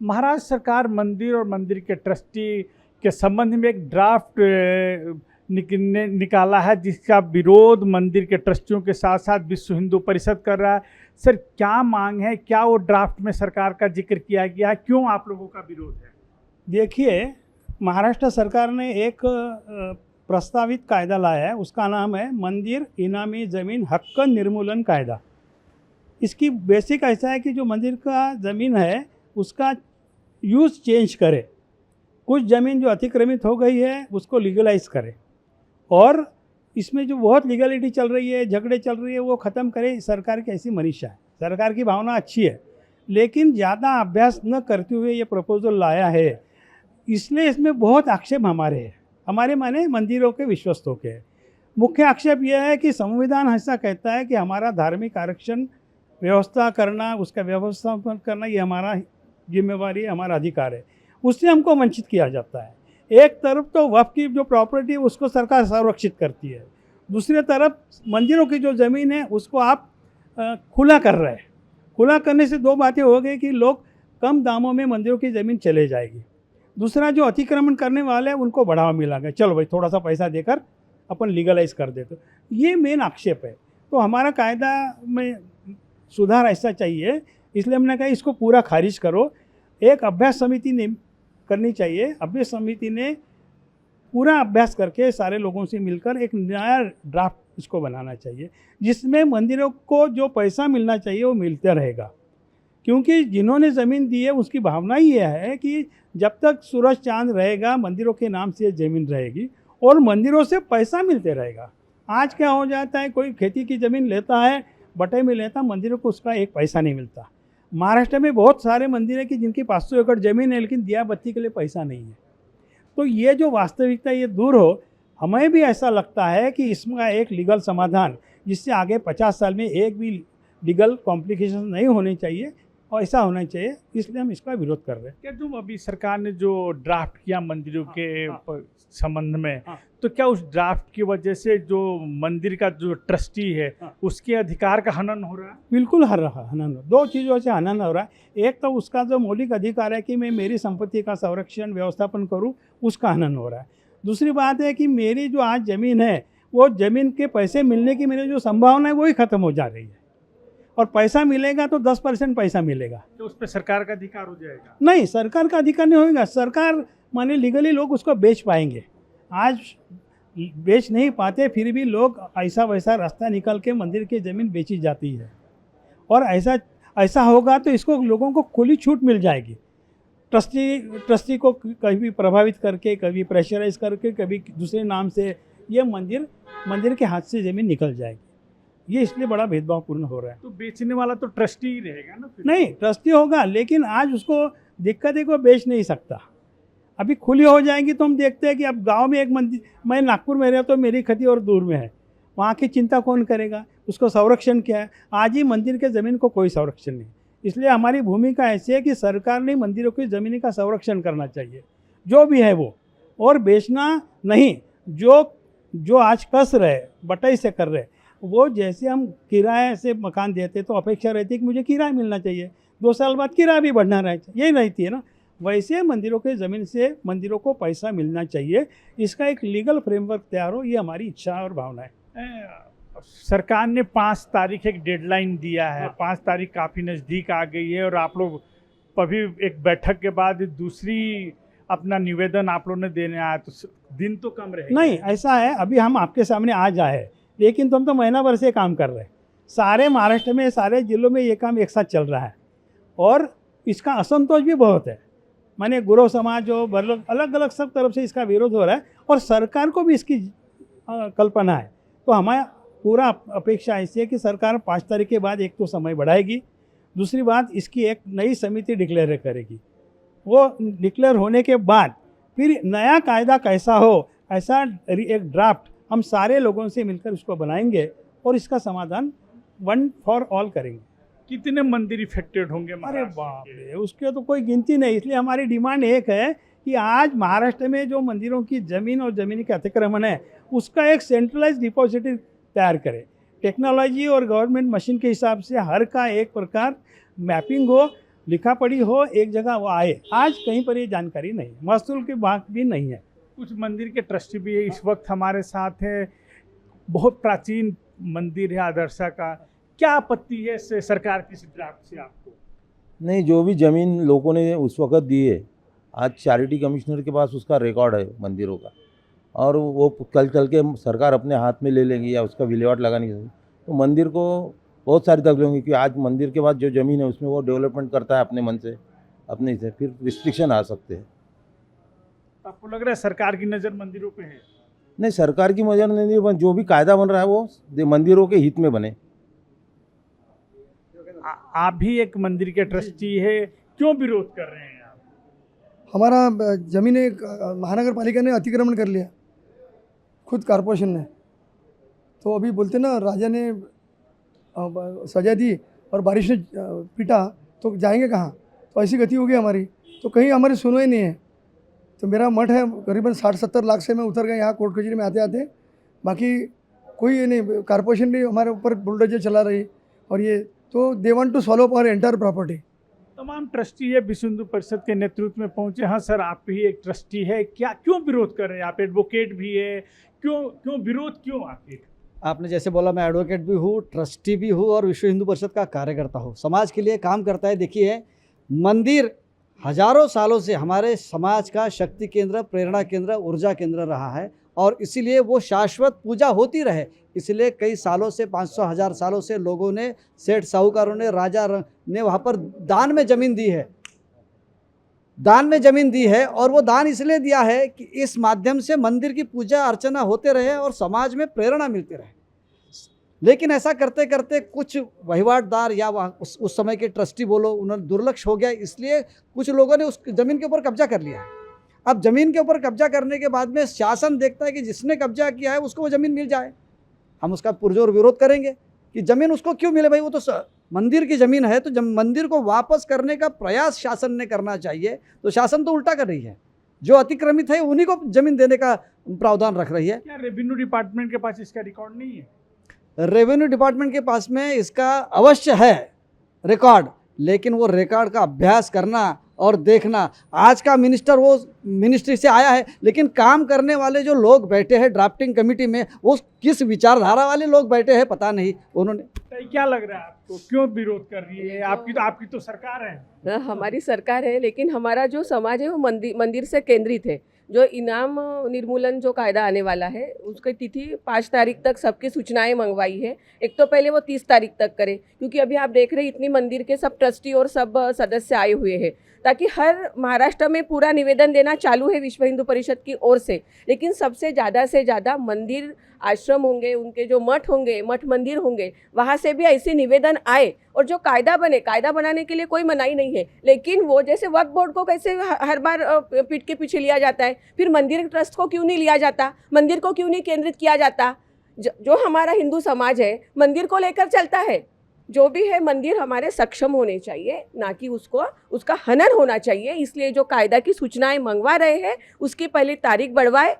महाराष्ट्र सरकार मंदिर और मंदिर के ट्रस्टी के संबंध में एक ड्राफ्ट निकाला है, जिसका विरोध मंदिर के ट्रस्टियों के साथ साथ विश्व हिंदू परिषद कर रहा है। सर, क्या मांग है, क्या वो ड्राफ्ट में सरकार का जिक्र किया गया है, क्यों आप लोगों का विरोध है? देखिए, महाराष्ट्र सरकार ने एक प्रस्तावित कायदा लाया है, उसका नाम है मंदिर इनामी ज़मीन हक्क निर्मूलन कायदा। इसकी बेसिक ऐसा है कि जो मंदिर का ज़मीन है उसका यूज़ चेंज करे, कुछ ज़मीन जो अतिक्रमित हो गई है उसको लीगलाइज करे, और इसमें जो बहुत लीगलिटी चल रही है, झगड़े चल रही है, वो ख़त्म करे। सरकार की ऐसी मनीषा है, सरकार की भावना अच्छी है, लेकिन ज़्यादा अभ्यास न करते हुए ये प्रपोजल लाया है, इसलिए इसमें बहुत आक्षेप हमारे माने मंदिरों के विश्वस्तों के। मुख्य आक्षेप यह है कि संविधान ऐसा कहता है कि हमारा धार्मिक आरक्षण व्यवस्था करना, उसका व्यवस्थापन करना, ये हमारा जिम्मेवारी है, हमारा अधिकार है, उससे हमको वंचित किया जाता है। एक तरफ तो वक्फ की जो प्रॉपर्टी है उसको सरकार संरक्षित करती है, दूसरी तरफ मंदिरों की जो ज़मीन है उसको आप खुला कर रहे हैं। खुला करने से दो बातें हो गई कि लोग कम दामों में मंदिरों की ज़मीन चले जाएगी, दूसरा जो अतिक्रमण करने वाले हैं उनको बढ़ावा मिलेगा, चलो भाई थोड़ा सा पैसा देकर अपन लीगलाइज कर देते। ये मेन आक्षेप है। तो हमारा कायदा में सुधार ऐसा चाहिए, इसलिए हमने कहा इसको पूरा खारिज करो। एक अभ्यास समिति ने करनी चाहिए, अभ्यास समिति ने पूरा अभ्यास करके सारे लोगों से मिलकर एक नया ड्राफ्ट इसको बनाना चाहिए, जिसमें मंदिरों को जो पैसा मिलना चाहिए वो मिलता रहेगा। क्योंकि जिन्होंने ज़मीन दी है उसकी भावना ही यह है कि जब तक सूरज चांद रहेगा मंदिरों के नाम से ज़मीन रहेगी और मंदिरों से पैसा मिलते रहेगा। आज क्या हो जाता है, कोई खेती की ज़मीन लेता है, बटे में लेता, मंदिरों को उसका एक पैसा नहीं मिलता। महाराष्ट्र में बहुत सारे मंदिर हैं कि जिनकी 500 एकड़ ज़मीन है लेकिन दिया बत्ती के लिए पैसा नहीं है। तो ये जो वास्तविकता ये दूर हो, हमें भी ऐसा लगता है कि इसका एक लीगल समाधान, जिससे आगे 50 साल में एक भी लीगल कॉम्प्लिकेशन नहीं होने चाहिए और ऐसा होना चाहिए, इसलिए हम इसका विरोध कर रहे हैं। क्या तुम अभी सरकार ने जो ड्राफ्ट किया मंदिरों के संबंध में, हाँ। तो क्या उस ड्राफ्ट की वजह से जो मंदिर का जो ट्रस्टी है उसके अधिकार का हनन हो रहा है? बिल्कुल हनन, दो चीज़ों से हनन हो रहा है। एक तो उसका जो मौलिक अधिकार है कि मैं मेरी संपत्ति का संरक्षण व्यवस्थापन करूं, उसका हनन हो रहा है। दूसरी बात है कि मेरी जो आज ज़मीन है वो ज़मीन के पैसे मिलने की मेरी जो संभावना है वही ख़त्म हो जा रही है, और पैसा मिलेगा तो 10% पैसा मिलेगा, तो उस पर सरकार का अधिकार हो जाएगा? नहीं, सरकार का अधिकार नहीं होगा। सरकार माने लीगली लोग उसको बेच पाएंगे, आज बेच नहीं पाते, फिर भी लोग ऐसा वैसा रास्ता निकल के मंदिर की ज़मीन बेची जाती है, और ऐसा होगा तो इसको लोगों को खुली छूट मिल जाएगी। ट्रस्टी को कभी प्रभावित करके, कभी प्रेशराइज करके, कभी दूसरे नाम से ये मंदिर के हाथ से ज़मीन निकल जाएगी। ये इसलिए बड़ा भेदभावपूर्ण हो रहा है। तो बेचने वाला तो ट्रस्टी ही रहेगा ना फिर? नहीं, ट्रस्टी होगा, लेकिन आज उसको दिक्कत है कि वो बेच नहीं सकता। अभी खुली हो जाएंगी तो हम देखते हैं कि अब गांव में एक मंदिर, मैं नागपुर में रहता हूँ, मेरी खती और दूर में है, वहाँ की चिंता कौन करेगा, उसको संरक्षण क्या है? आज ही मंदिर के ज़मीन को कोई संरक्षण नहीं। इसलिए हमारी भूमिका ऐसी है कि सरकार ने मंदिरों की ज़मीन का संरक्षण करना चाहिए, जो भी है वो, और बेचना नहीं। जो आज कस रहे, बटाई से कर रहे, वो जैसे हम किराए से मकान देते तो अपेक्षा रहती है कि मुझे किराया मिलना चाहिए, 2 साल बाद किराया भी बढ़ना रहता, यही रहती है ना। वैसे मंदिरों के ज़मीन से मंदिरों को पैसा मिलना चाहिए, इसका एक लीगल फ्रेमवर्क तैयार हो, ये हमारी इच्छा और भावना है। सरकार ने 5 तारीख एक डेडलाइन दिया है, 5 तारीख काफ़ी नज़दीक आ गई है, और आप लोग अभी एक बैठक के बाद दूसरी अपना निवेदन आप लोगों ने देने आया, तो दिन तो कम रहेगा? नहीं, ऐसा है, अभी हम आपके सामने आज आए, लेकिन तुम तो महीना भर से काम कर रहे हैं। सारे महाराष्ट्र में, सारे जिलों में ये काम एक साथ चल रहा है, और इसका असंतोष भी बहुत है। माने गुरु समाज जो अलग अलग सब तरफ से इसका विरोध हो रहा है, और सरकार को भी इसकी कल्पना है। तो हमारा पूरा अपेक्षा ऐसी है कि सरकार 5 तारीख के बाद एक तो समय बढ़ाएगी, दूसरी बात इसकी एक नई समिति डिक्लेयर करेगी। वो डिक्लेयर होने के बाद फिर नया कायदा कैसा हो, ऐसा एक ड्राफ्ट हम सारे लोगों से मिलकर उसको बनाएंगे और इसका समाधान वन फॉर ऑल करेंगे। कितने मंदिर इफेक्टेड होंगे? अरे बाप रे, उसके तो कोई गिनती नहीं। इसलिए हमारी डिमांड एक है कि आज महाराष्ट्र में जो मंदिरों की ज़मीन और ज़मीन के अतिक्रमण है, उसका एक सेंट्रलाइज डिपॉजिटरी तैयार करें। टेक्नोलॉजी और गवर्नमेंट मशीन के हिसाब से हर का एक प्रकार मैपिंग हो, लिखा पढ़ी हो एक जगह वो आए। आज कहीं पर ये जानकारी नहीं है, महसूल की बात भी नहीं है। कुछ मंदिर के ट्रस्टी भी इस वक्त हमारे साथ है। बहुत प्राचीन मंदिर है आदर्शा का, क्या आपत्ति है इससे सरकार की इस ड्राफ्ट से आपको? नहीं, जो भी ज़मीन लोगों ने उस वक़्त दी है, आज चैरिटी कमिश्नर के पास उसका रिकॉर्ड है मंदिरों का, और वो कल चल के सरकार अपने हाथ में ले लेगी या उसका विलेवाट लगाने की, तो मंदिर को बहुत सारी तकलीफ होंगी कि आज मंदिर के बाद जो ज़मीन है उसमें वो डेवलपमेंट करता है अपने मन से, अपने से, फिर रिस्ट्रिक्शन आ सकते हैं। आपको लग रहा है सरकार की नज़र मंदिरों पे है? नहीं, सरकार की मदद नहीं, बस जो भी कायदा बन रहा है वो मंदिरों के हित में बने। आप भी एक मंदिर के ट्रस्टी है, क्यों विरोध कर रहे हैं आप? हमारा ज़मीन एक महानगर पालिका ने अतिक्रमण कर लिया, खुद कॉरपोरेशन ने। तो अभी बोलते ना, राजा ने सजा दी और बारिश ने पीटा, तो जाएंगे कहाँ? तो ऐसी गति होगी हमारी, तो कहीं हमारी सुनवाई नहीं है। तो मेरा मठ है करीबन 60-70 लाख से मैं उतर गया यहाँ कोर्ट कचहरी में आते आते। बाकी कोई ये नहीं, कॉरपोरेशन भी हमारे ऊपर बुलडोजर चला रही, और ये तो they want to solve our entire property. तमाम ट्रस्टी है विश्व हिंदू परिषद के नेतृत्व में पहुंचे। हाँ सर, आप भी एक ट्रस्टी है, क्या क्यों विरोध कर रहे हैं? आप एडवोकेट भी है, क्यों विरोध क्यों आखिर? आपने जैसे बोला, मैं एडवोकेट भी हूँ, ट्रस्टी भी हूँ और विश्व हिंदू परिषद का कार्यकर्ता हूँ, समाज के लिए काम करता है। देखिए, मंदिर हजारों सालों से हमारे समाज का शक्ति केंद्र, प्रेरणा केंद्र, ऊर्जा केंद्र रहा है, और इसीलिए वो शाश्वत पूजा होती रहे। इसलिए कई सालों से, 500-1000 सालों से लोगों ने, सेठ साहूकारों ने, राजा ने वहाँ पर दान में ज़मीन दी है, दान में ज़मीन दी है। और वो दान इसलिए दिया है कि इस माध्यम से मंदिर की पूजा अर्चना होते रहे और समाज में प्रेरणा मिलती रहे। लेकिन ऐसा करते करते कुछ वहीवाटदार या उस समय के ट्रस्टी बोलो, उन्होंने दुर्लक्ष्य हो गया, इसलिए कुछ लोगों ने उस ज़मीन के ऊपर कब्जा कर लिया है। अब ज़मीन के ऊपर कब्जा करने के बाद में शासन देखता है कि जिसने कब्जा किया है उसको वो ज़मीन मिल जाए। हम उसका पुरजोर विरोध करेंगे कि ज़मीन उसको क्यों मिले भाई, वो तो मंदिर की ज़मीन है। तो जब मंदिर को वापस करने का प्रयास शासन ने करना चाहिए, तो शासन तो उल्टा कर रही है, जो अतिक्रमित है उन्हीं को ज़मीन देने का प्रावधान रख रही है। क्या रेवेन्यू डिपार्टमेंट के पास इसका रिकॉर्ड नहीं है? रेवेन्यू डिपार्टमेंट के पास में इसका अवश्य है रिकॉर्ड, लेकिन वो रिकॉर्ड का अभ्यास करना और देखना, आज का मिनिस्टर वो मिनिस्ट्री से आया है, लेकिन काम करने वाले जो लोग बैठे हैं ड्राफ्टिंग कमेटी में, वो किस विचारधारा वाले लोग बैठे हैं पता नहीं उन्होंने। तो क्या लग रहा है आपको, क्यों विरोध कर रही है? आपकी तो सरकार है। हमारी सरकार है, लेकिन हमारा जो समाज है वो मंदिर से केंद्रित है। जो इनाम निर्मूलन जो कायदा आने वाला है, उसकी तिथि 5 तारीख तक सबकी सूचनाएं मंगवाई है। एक तो पहले वो 30 तारीख तक करे, क्योंकि अभी आप देख रहे हैं इतनी मंदिर के सब ट्रस्टी और सब सदस्य आए हुए हैं, ताकि हर महाराष्ट्र में पूरा निवेदन देना चालू है विश्व हिंदू परिषद की ओर से। लेकिन सबसे ज़्यादा मंदिर आश्रम होंगे, उनके जो मठ होंगे, मठ मंदिर होंगे, वहाँ से भी ऐसे निवेदन आए, और जो कायदा बने, कायदा बनाने के लिए कोई मनाही नहीं है। लेकिन वो जैसे वक्फ बोर्ड को कैसे हर बार पीठ के पीछे लिया जाता है, फिर मंदिर ट्रस्ट को क्यों नहीं लिया जाता, मंदिर को क्यों नहीं केंद्रित किया जाता? जो हमारा हिंदू समाज है मंदिर को लेकर चलता है। जो भी है, मंदिर हमारे सक्षम होने चाहिए, ना कि उसका हनन होना चाहिए। इसलिए जो कायदा की सूचनाएं मंगवा रहे हैं, उसकी पहली तारीख बढ़वाए।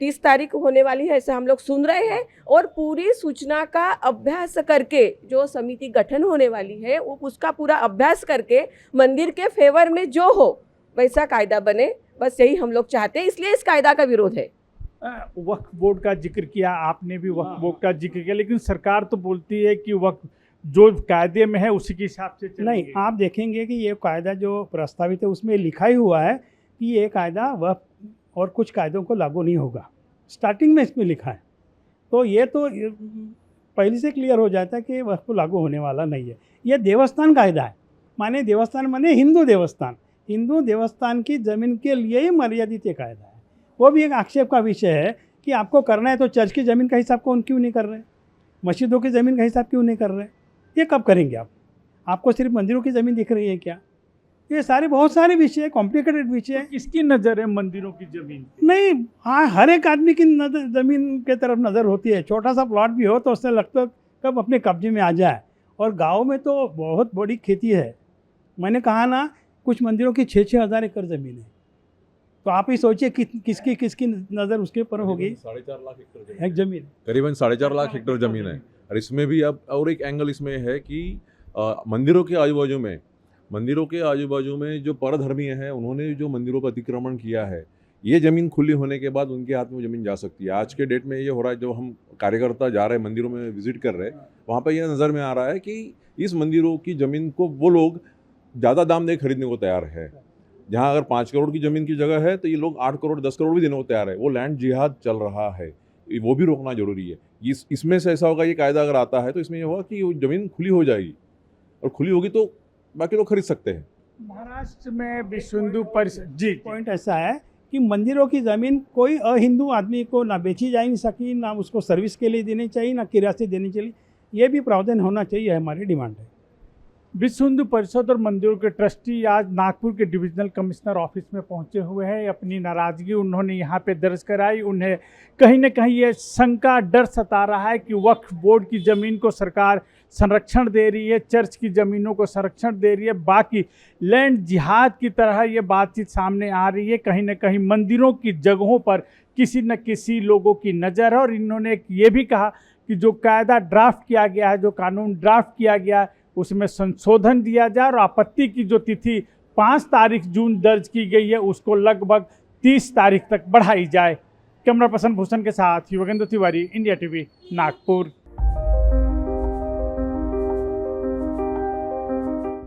30 तारीख होने वाली है ऐसा हम लोग सुन रहे हैं, और पूरी सूचना का अभ्यास करके जो समिति गठन होने वाली है, वो उसका पूरा अभ्यास करके मंदिर के फेवर में जो हो वैसा कायदा बने, बस यही हम लोग चाहते हैं। इसलिए इस कायदा का विरोध है। वक्फ बोर्ड का जिक्र किया आपने भी, वक्फ बोर्ड का जिक्र किया, लेकिन सरकार तो बोलती है कि वक्फ जो कायदे में है उसी के हिसाब से चलेंगे। नहीं, आप देखेंगे कि ये कायदा जो प्रस्तावित है उसमें लिखा ही हुआ है कि ये कायदा वक्फ और कुछ कायदों को लागू नहीं होगा, स्टार्टिंग में इसमें लिखा है। तो ये तो पहले से क्लियर हो जाता है कि वक्फ लागू होने वाला नहीं है। ये देवस्थान कायदा है, माने देवस्थान माने हिंदू देवस्थान की ज़मीन के लिए ही मर्यादित ये कायदा है। वो भी एक आक्षेप का विषय है कि आपको करना है तो चर्च की ज़मीन का हिसाब कौन क्यों नहीं कर रहे, मस्जिदों की ज़मीन का हिसाब क्यों नहीं कर रहे? ये कब करेंगे आप? आपको सिर्फ मंदिरों की ज़मीन दिख रही है क्या? ये सारे बहुत सारे विषय, कॉम्प्लिकेटेड विषय है। किसकी नज़र है मंदिरों की ज़मीन? नहीं, हाँ, हर एक आदमी की नज़र ज़मीन के तरफ नज़र होती है। छोटा सा प्लॉट भी हो तो उससे लगता है कब अपने कब्जे में आ जाए। और गांव में तो बहुत बड़ी खेती है। मैंने कहा ना, कुछ मंदिरों की 6-6 हज़ार एकड़ ज़मीन है। तो आप ही सोचिए किसकी नज़र उसके ऊपर होगी। 4.5 लाख हेक्टेयर एक ज़मीन करीबन 4.5 लाख हेक्टेयर ज़मीन है। और इसमें भी अब और एक एंगल इसमें है कि मंदिरों के आजू बाजू में मंदिरों के आजू बाजू में जो परधर्मीय हैं उन्होंने जो मंदिरों पर अतिक्रमण किया है, ये ज़मीन खुली होने के बाद उनके हाथ में वो ज़मीन जा सकती है। आज के डेट में ये हो रहा है, जब हम कार्यकर्ता जा रहे हैं मंदिरों में विजिट कर रहे हैं, वहाँ पर यह नज़र में आ रहा है कि इस मंदिरों की ज़मीन को वो लोग ज़्यादा दाम दे खरीदने को तैयार है। जहाँ अगर 5 करोड़ की ज़मीन की जगह है तो ये लोग 8 करोड़ 10 करोड़ भी देने को तैयार है। वो लैंड जिहाद चल रहा है, वो भी रोकना जरूरी है। इसमें से ऐसा होगा, ये कायदा अगर आता है तो इसमें ये होगा कि वो ज़मीन खुली हो जाएगी, और खुली होगी तो बाकी लोग खरीद सकते हैं। महाराष्ट्र में विश्व हिंदू परिषद जी पॉइंट ऐसा है कि मंदिरों की ज़मीन कोई अहिंदू आदमी को ना बेची जा नहीं सकी, ना उसको सर्विस के लिए देनी चाहिए, ना किराए से देनी चाहिए। ये भी प्रावधान होना चाहिए, हमारी डिमांड है। विश्व हिंदू परिषद और मंदिरों के ट्रस्टी आज नागपुर के डिविजनल कमिश्नर ऑफिस में पहुंचे हुए हैं। अपनी नाराज़गी उन्होंने यहां पे दर्ज कराई। उन्हें कहीं न कहीं ये शंका, डर सता रहा है कि वक्फ बोर्ड की ज़मीन को सरकार संरक्षण दे रही है, चर्च की ज़मीनों को संरक्षण दे रही है, बाकी लैंड जिहाद की तरह ये बातचीत सामने आ रही है। कहीं न कहीं मंदिरों की जगहों पर किसी न किसी लोगों की नज़र है। और इन्होंने ये भी कहा कि जो कायदा ड्राफ्ट किया गया है, जो कानून ड्राफ्ट किया गया है, उसमें संशोधन दिया जाए और आपत्ति की जो तिथि 5 तारीख जून दर्ज की गई है उसको लगभग 30 तारीख तक बढ़ाई जाए। कैमरा पर्सन भूषण के साथ योगेंद्र तिवारी, इंडिया टीवी, नागपुर।